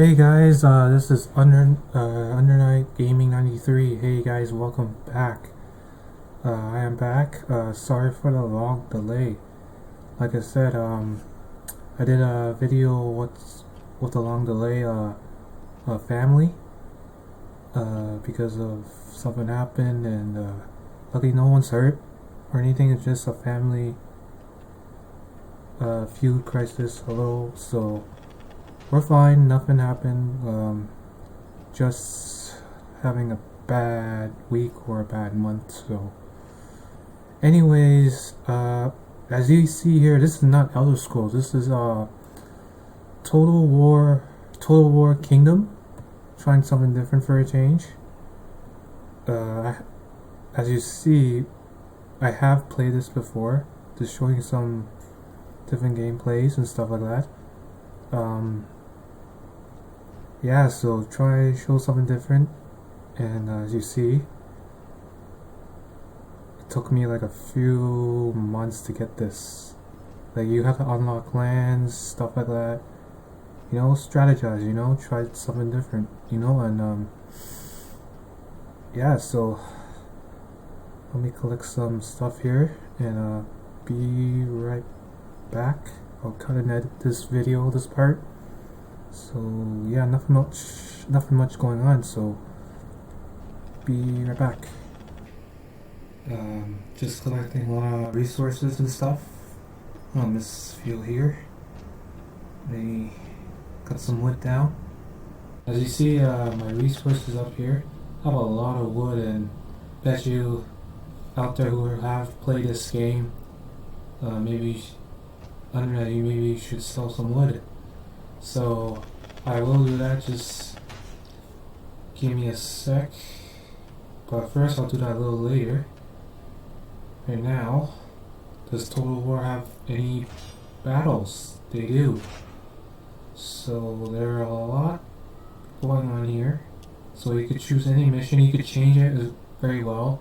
Hey guys, this is Undernight Gaming 93. Hey guys, welcome back. I am back. Sorry for the long delay. Like I said, I did a video with a long delay, family, because of something happened, and luckily no one's hurt or anything. It's just a family feud crisis, a little. So we're fine. Nothing happened. Just having a bad week or a bad month. So, anyways, as you see here, this is not Elder Scrolls. This is Total War, Total War Kingdom. Trying something different for a change. As you see, I have played this before. Just showing some different gameplays and stuff like that. Yeah, so try show something different, and as you see, it took me like a few months to get this. Like, you have to unlock lands, stuff like that. Strategize. Try something different. And yeah. So let me collect some stuff here, and be right back. I'll cut and edit this video, this part. So yeah, nothing much going on. So be right back. Just collecting a lot of resources and stuff on this field here. They cut some wood down. As you see, my resources up here have a lot of wood, and bet you out there who have played this game, maybe under that you maybe should sell some wood. So I will do that, just give me a sec. But first I'll do that a little later. Right now, does Total War have any battles? They do. So there are a lot going on here. So you could choose any mission, you could change it very well.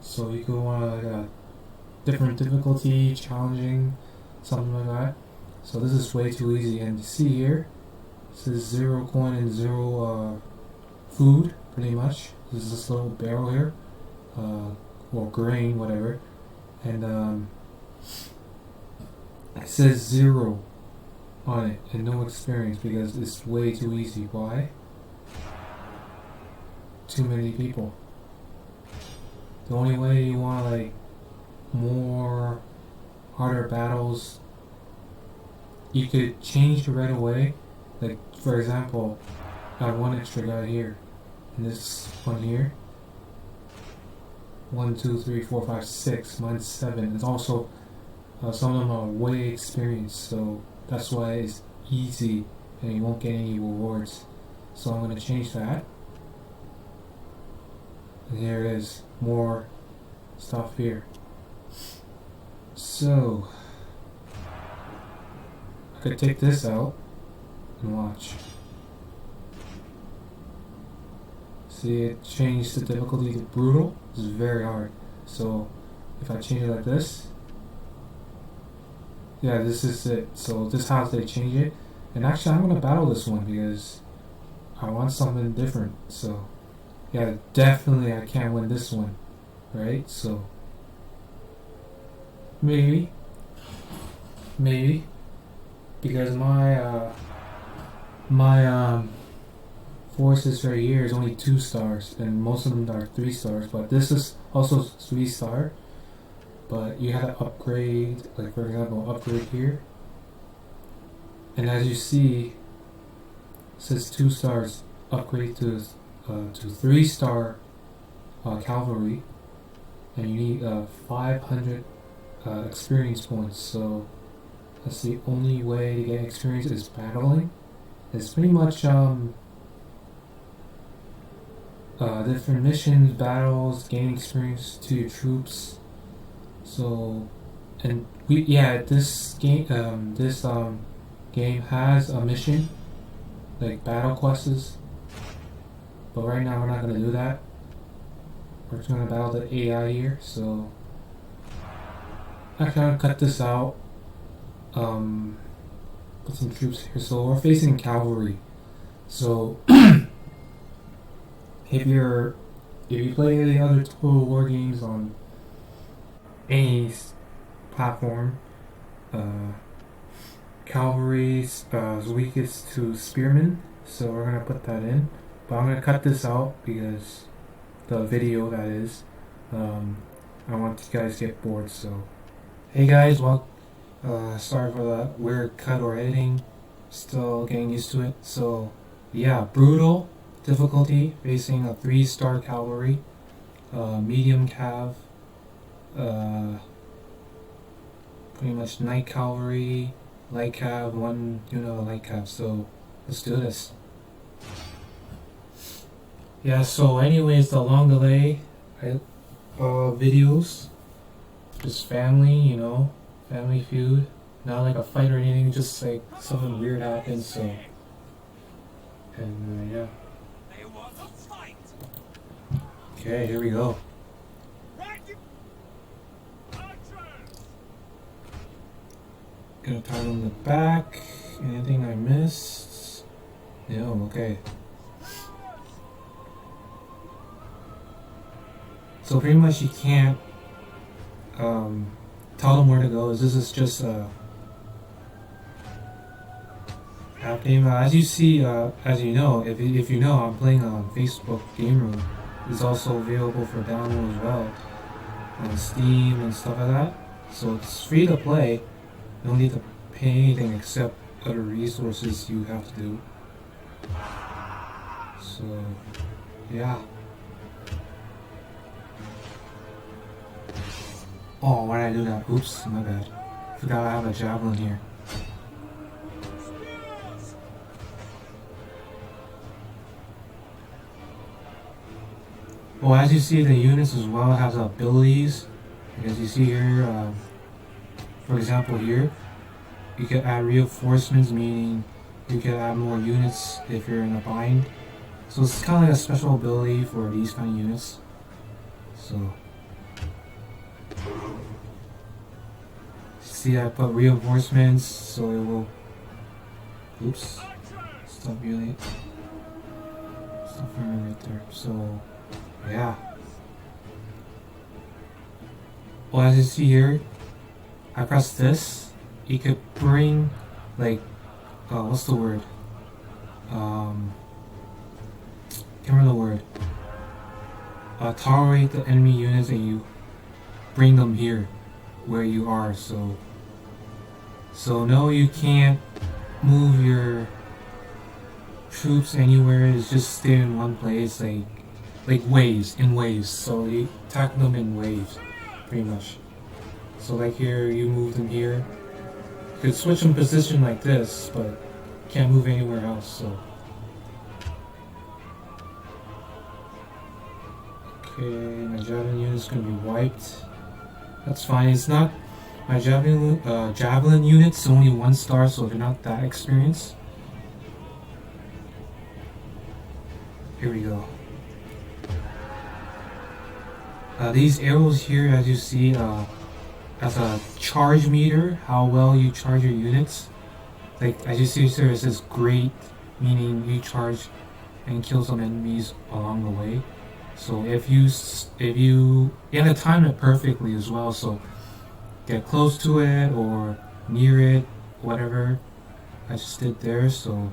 So you could want a different difficulty, challenging, something like that. So this is way too easy, and you see here, this is 0 coin and 0 food, pretty much. This is this little barrel here, or grain, whatever, and it says 0 on it, and no experience, because it's way too easy. Why? Too many people. The only way you want like more harder battles, you could change right away. Like, for example, I have one extra guy here, and this one here. 1, 2, 3, 4, 5, 6. Mine's 7. It's also some of them are way experienced, so that's why it's easy and you won't get any rewards. So I'm gonna change that. And here it is, more stuff here. So I could take this out and watch. See, it changed the difficulty to brutal. This is very hard. So if I change it like this, yeah, this is it. So this is how they change it. And actually, I'm gonna battle this one because I want something different. So yeah, definitely I can't win this one, right? So maybe because my forces right here is only 2 stars, and most of them are 3 stars. But this is also 3 star. But you have to upgrade, like for example, upgrade here. And as you see, it says 2 stars. Upgrade to 3 star cavalry, and you need 500 experience points. So that's the only way to get experience is battling. It's pretty much different missions, battles, gaining experience to your troops. So, and this game has a mission, like battle quests. But right now we're not gonna do that. We're just gonna battle the AI here. So actually, I'm gonna cut this out. Put some troops here. So we're facing cavalry. So if you play the other Total War games on any platform, cavalry's weakest to spearmen, so we're gonna put that in. But I'm gonna cut this out because the video that is. I want you guys to get bored. So, hey guys, well, sorry for the weird cut or editing. Still getting used to it. So, yeah, brutal difficulty facing a 3-star cavalry, medium cav, pretty much night cavalry, light cav, 1 unit of light cav. So, let's do this. Yeah. So, anyways, the long delay videos, just family, family feud. Not like a fight or anything, just like something weird happens. So, and yeah. Okay, here we go. Gonna title in the back. Anything I missed? No. Okay. So pretty much you can't tell them where to go. This is just a app game. As you see, as you know, if you know, I'm playing on Facebook Game Room. It's also available for download as well on Steam and stuff like that. So it's free to play. No need to pay anything except other resources you have to do. So yeah. Oh, why did I do that? Oops, my bad. Forgot I have a javelin here. Well, as you see, the units as well have abilities. As you see here, for example here, you can add reinforcements, meaning you can add more units if you're in a bind. So it's kind of like a special ability for these kind of units. So see, I put reinforcements, so it will. Oops, stop really. Stop right there. So yeah. Well, as you see here, I press this. You could bring, like, what's the word? Can't remember the word. Tolerate the enemy units and you bring them here, where you are. So no, you can't move your troops anywhere. It's just stay in one place, like waves, in waves. So you attack them in waves, pretty much. So like here, you move them here. You could switch in position like this, but can't move anywhere else. So okay, my javelin unit is gonna be wiped. That's fine. It's not my javelin unit's only 1 star, so they're not that experienced. Here we go. These arrows here, as you see, as a charge meter, how well you charge your units. Like as you see here, it says great, meaning you charge and kill some enemies along the way. So if you have to time it perfectly as well. So get close to it or near it, whatever. I just did there. So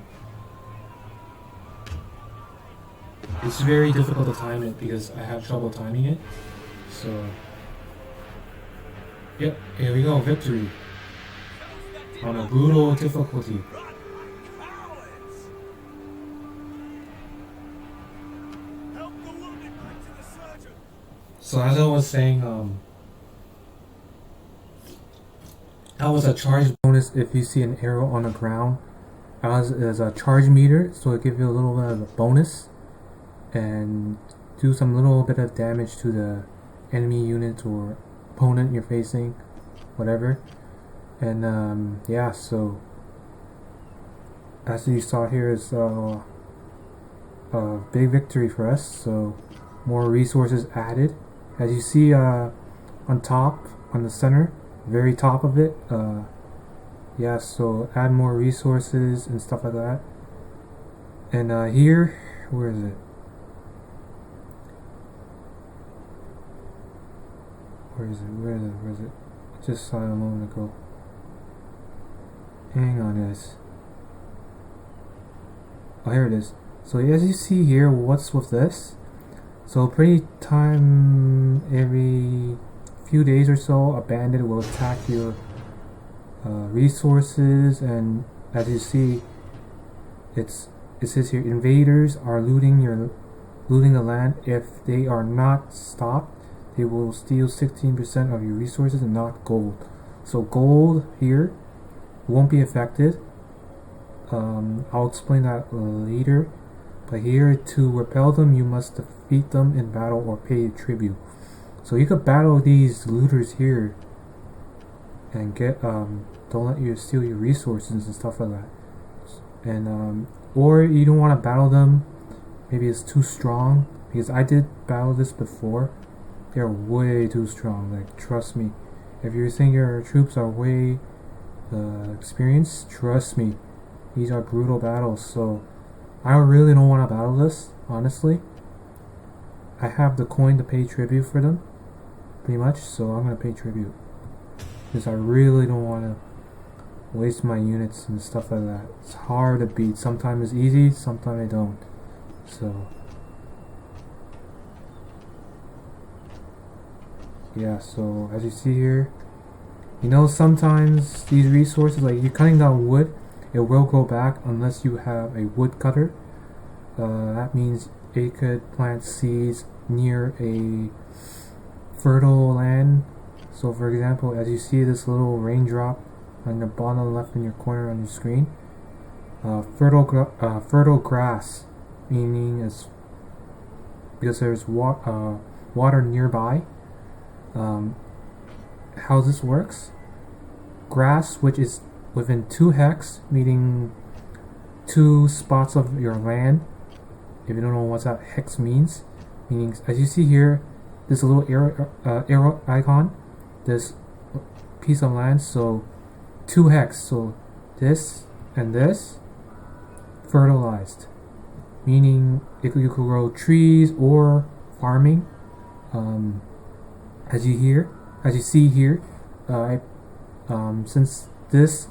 it's very difficult to time it because I have trouble timing it. So yep, here we go, victory on a brutal difficulty. So as I was saying, that was a charge bonus if you see an arrow on the ground. As a charge meter, so it gives you a little bit of a bonus and do some little bit of damage to the enemy unit or opponent you're facing, whatever. And yeah, so as you saw here is a big victory for us. So more resources added. As you see on top, on the center, very top of it, yeah, so add more resources and stuff like that. And here, where is it? Where is it? I just saw it a moment ago. Hang on, guys. Oh, here it is. So as you see here, what's with this? So pretty time every few days or so, a bandit will attack your resources, and as you see, it says here, invaders are looting the land. If they are not stopped, they will steal 16% of your resources and not gold. So gold here won't be affected. I'll explain that later. But here, to repel them, you must defeat them in battle or pay tribute. So you could battle these looters here and get don't let you steal your resources and stuff like that. And or you don't want to battle them. Maybe it's too strong, because I did battle this before. They're way too strong. Like, trust me. If you think your troops are way experienced, trust me, these are brutal battles. So I really don't want to battle this, honestly. I have the coin to pay tribute for them, pretty much, so I'm going to pay tribute. Because I really don't want to waste my units and stuff like that. It's hard to beat. Sometimes it's easy, sometimes I don't. So yeah, so as you see here, sometimes these resources, like you're cutting down wood, it will grow back unless you have a wood cutter. That means it could plant seeds near a fertile land. So for example, as you see this little raindrop on the bottom left in your corner on your screen, fertile grass, meaning it's because there's water nearby. How this works: grass which is within 2 hex, meaning 2 spots of your land. If you don't know what that hex means, meaning as you see here, this little arrow icon, this piece of land, so 2 hex, so this and this fertilized, meaning you could grow trees or farming. As you see here, since this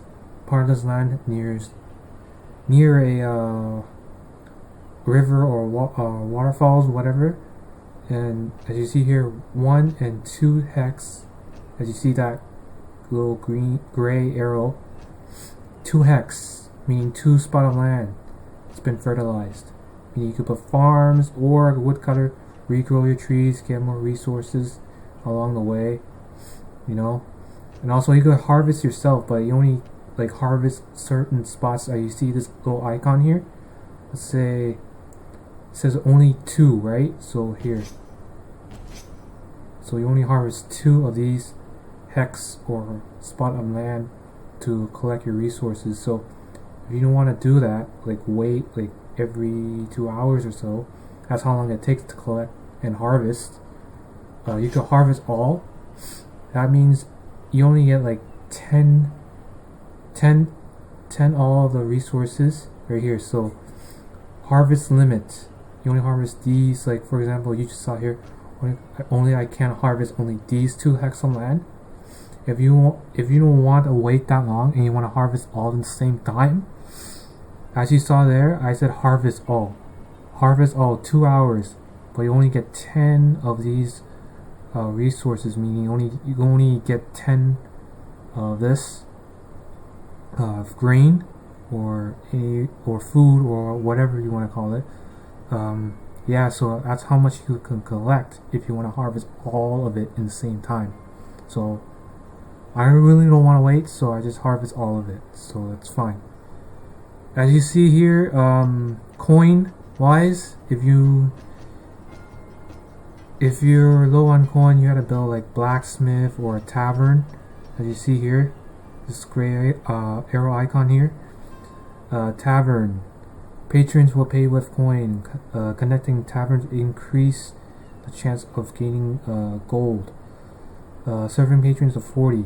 part of this land near a river or waterfalls, whatever, and as you see here, 1 and 2 hex, as you see that little gray arrow, 2 hex, meaning 2 spot of land, it's been fertilized. Meaning you could put farms or a woodcutter, regrow your trees, get more resources along the way, and also you could harvest yourself, but you only harvest certain spots. You see this little icon here, let's say it says only 2, right? So here, so you only harvest 2 of these hex or spot of land to collect your resources. So if you don't want to do that, wait every 2 hours or so, that's how long it takes to collect and harvest. You could harvest all. That means you only get 10 all of the resources right here. So harvest limit, you only harvest these. For example, you just saw here, I can harvest only these 2 hex of land. If you don't want to wait that long and you want to harvest all at the same time, as you saw there, I said harvest all 2 hours, but you only get 10 of these resources, meaning you only get 10 of this grain or food or whatever you want to call it. Yeah, so that's how much you can collect if you want to harvest all of it in the same time. So I really don't want to wait, so I just harvest all of it, so that's fine. As you see here, coin wise, if you're low on coin, you had to build blacksmith or a tavern. As you see here, this gray arrow icon here, tavern. Patrons will pay with coin. Connecting taverns increase the chance of gaining gold. Serving patrons of 40.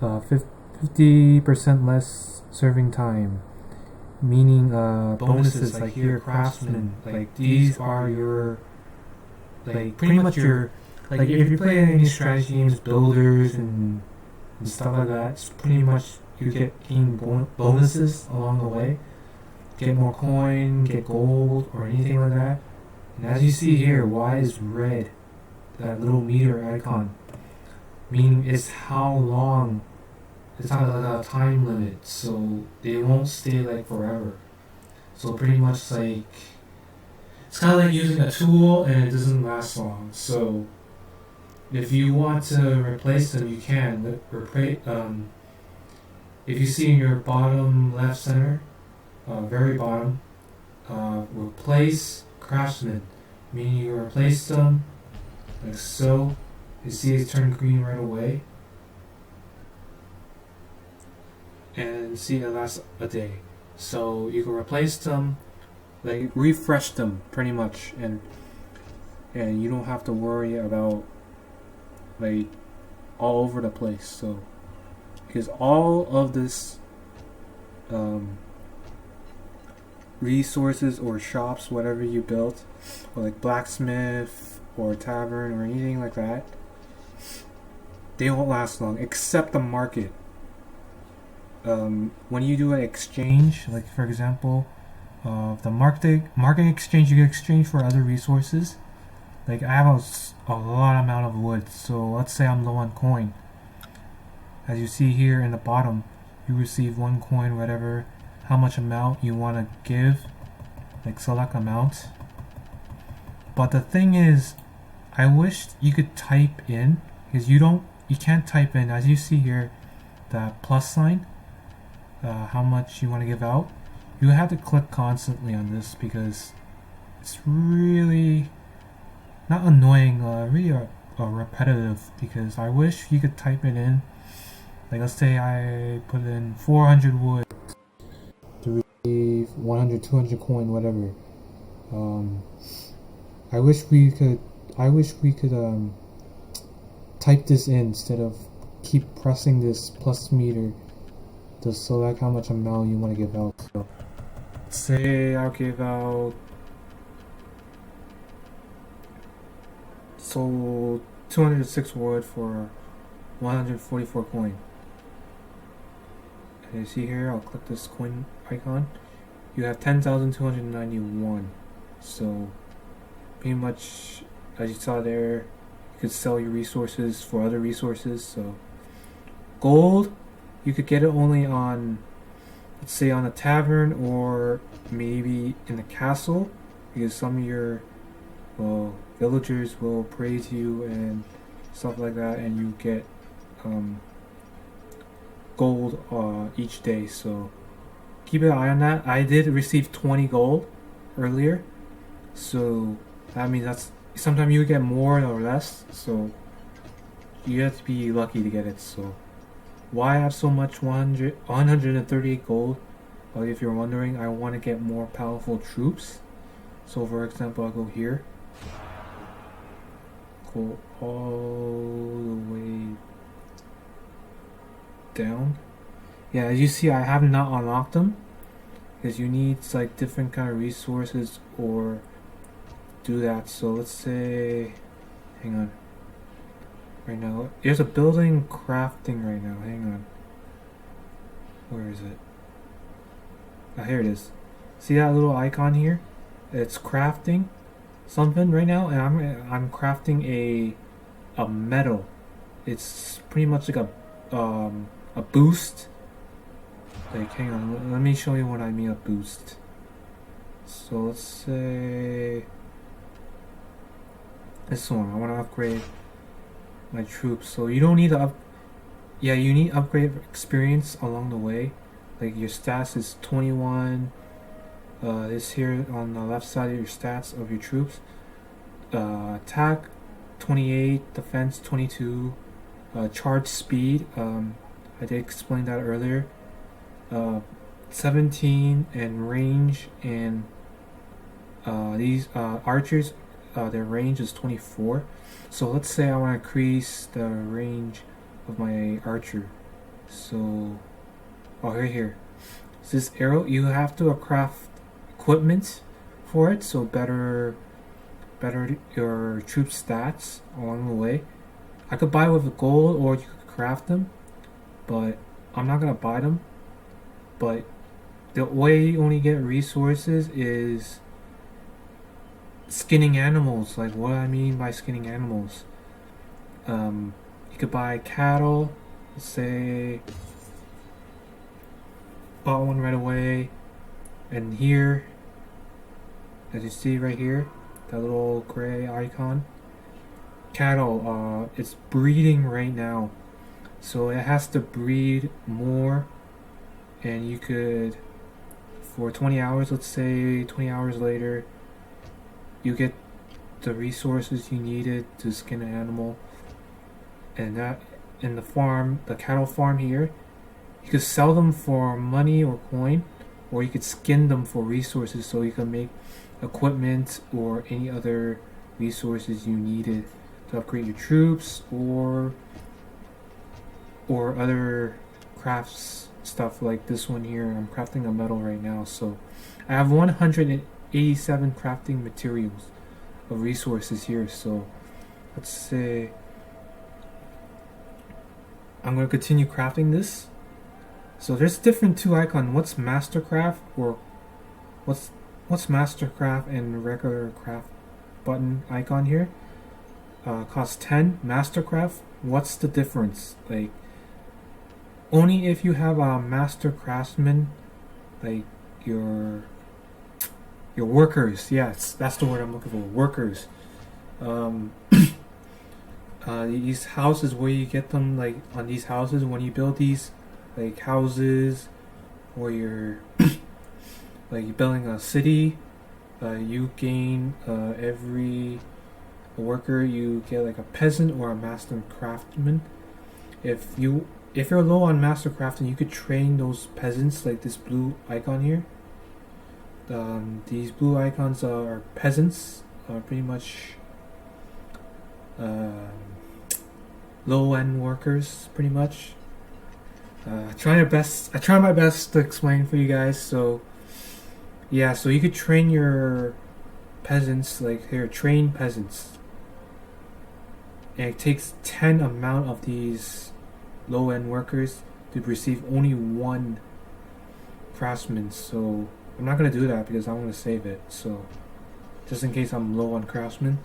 50% less serving time. meaning bonuses like here, craftsman. Like these are your, like pretty much your, like if you play any strategy games, builders and stuff like that, it's pretty much you get bonuses along the way. Get more coin, get gold, or anything like that. And as you see here, Y is red, that little meter icon, meaning it's how long, it's not a time limit, so they won't stay like forever. So pretty much like, it's kind of like using a tool and it doesn't last long. So if you want to replace them, you can. If you see in your bottom left center, very bottom, replace craftsman, meaning you replace them like so. You see it turn green right away, and see it lasts a day. So you can replace them, like refresh them pretty much, and you don't have to worry about like all over the place. So because all of this resources or shops, whatever you built, or like blacksmith or tavern or anything like that, they won't last long, except the market. When you do an exchange, like for example, the market exchange, you can exchange for other resources. Like I have a lot amount of wood, so let's say I'm low on coin. As you see here in the bottom, you receive 1 coin, whatever, how much amount you want to give, like select amount. But the thing is, I wish you could type in, because you can't type in, as you see here, the plus sign, how much you want to give out. You have to click constantly on this because it's really not annoying, really repetitive, because I wish you could type it in. Like let's say I put in 400 wood to receive 100, 200 coin, whatever. I wish we could type this in instead of keep pressing this plus meter to select how much amount you want to give out. So say I'll give out 206 wood for 144 coin. And you see here, I'll click this coin icon. You have 10,291. So pretty much, as you saw there, you could sell your resources for other resources. So gold, you could get it only on, let's say, on a tavern or maybe in the castle, because some of your villagers will praise you and stuff like that, and you get gold each day. So keep an eye on that. I did receive 20 gold earlier, so that means that's sometimes you get more or less, so you have to be lucky to get it. So why I have so much 138 gold? If you're wondering, I want to get more powerful troops. So for example, I'll go here, go all the way down. Yeah, as you see, I have not unlocked them because you need like different kind of resources or do that. So let's say, hang on, right now there's a building crafting right now. Hang on, where is it? Oh, here it is. See that little icon here? It's crafting something right now, and I'm crafting a metal. It's pretty much like a boost. Like, hang on, let me show you what I mean a boost. So let's say this one. I want to upgrade my troops. So you don't need to you need upgrade experience along the way. Like your stats is 21. This here on the left side of your stats of your troops. Attack 28, defense 22, charge speed. I did explain that earlier. 17 and range, and these archers, their range is 24. So let's say I want to increase the range of my archer. So, here. This arrow, you have to craft equipment for it, so better your troop stats along the way. I could buy with gold, or you could craft them, but I'm not gonna buy them. But the way you only get resources is skinning animals. Like, what I mean by skinning animals, you could buy cattle. Let's say bought one right away, and here, as you see right here, that little gray icon, cattle, it's breeding right now, so it has to breed more, and you could, for 20 hours, let's say 20 hours later, you get the resources you needed to skin an animal. And that, in the cattle farm here, you could sell them for money or coin, or you could skin them for resources, so you can make equipment or any other resources you needed to upgrade your troops, or other crafts stuff like this one here. I'm crafting a metal right now, so I have 187 crafting materials of resources here. So let's say I'm going to continue crafting this. So there's different two icons. What's Mastercraft, or what's Mastercraft and regular craft button icon here? Costs 10. Mastercraft, what's the difference? Like, only if you have a master craftsman, like your workers. Yes, that's the word I'm looking for. Workers. These houses, where you get them, like on these houses, when you build these like houses, or you're like you're building a city, you gain every worker you get like a peasant or a master craftsman. If you're low on master crafting, you could train those peasants, like this blue icon here. These blue icons are peasants, pretty much low-end workers, pretty much. I try my best to explain for you guys. So yeah, so you could train your peasants, like here, train peasants, and it takes 10 amount of these low-end workers to receive only one craftsman. So I'm not gonna do that because I'm gonna save it, so just in case I'm low on craftsmen.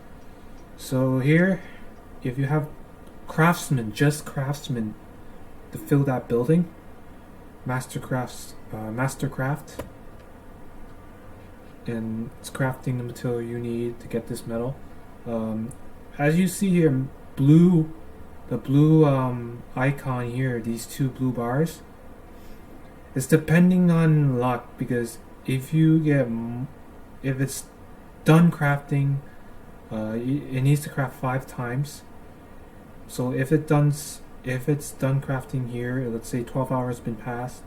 So here, if you have craftsmen, just craftsmen, to fill that building, Mastercraft, and it's crafting the material you need to get this metal. As you see here, the blue icon here, these two blue bars, it's depending on luck, because if it's done crafting, it needs to craft 5 times. So if it's done crafting here, let's say 12 hours been passed,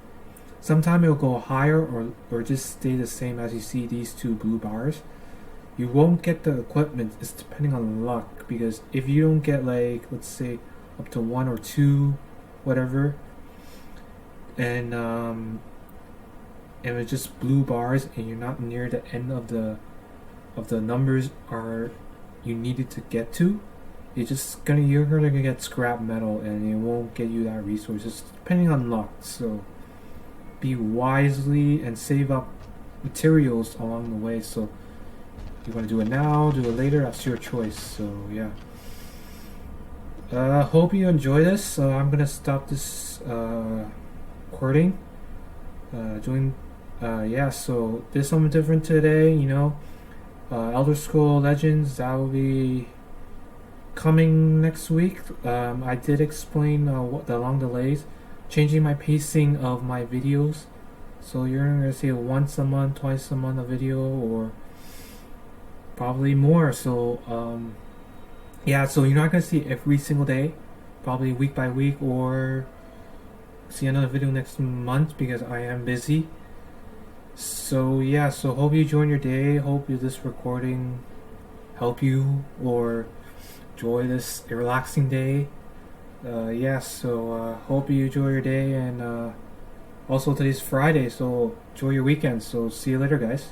sometime it'll go higher or just stay the same. As you see these two blue bars, you won't get the equipment. It's depending on luck, because if you don't get, like, let's say up to 1 or 2 whatever, and it's just blue bars, and you're not near the end of the numbers are you needed to get to, you're gonna get scrap metal, and it won't get you that resource. It's depending on luck. So be wisely and save up materials along the way. So you want to do it now, do it later, that's your choice. So yeah, hope you enjoy this. So I'm gonna stop this recording. So there's something different today, Elder Scrolls Legends, that will be coming next week. I did explain the long delays, changing my pacing of my videos, so you're gonna see once a month, twice a month a video, or probably more. So so you're not gonna see every single day, probably week by week, or see another video next month, because I am busy. So yeah, so hope you enjoy your day. Hope this recording help you, or enjoy this relaxing day. Hope you enjoy your day, and Also, today's Friday, so enjoy your weekend. So see you later, guys.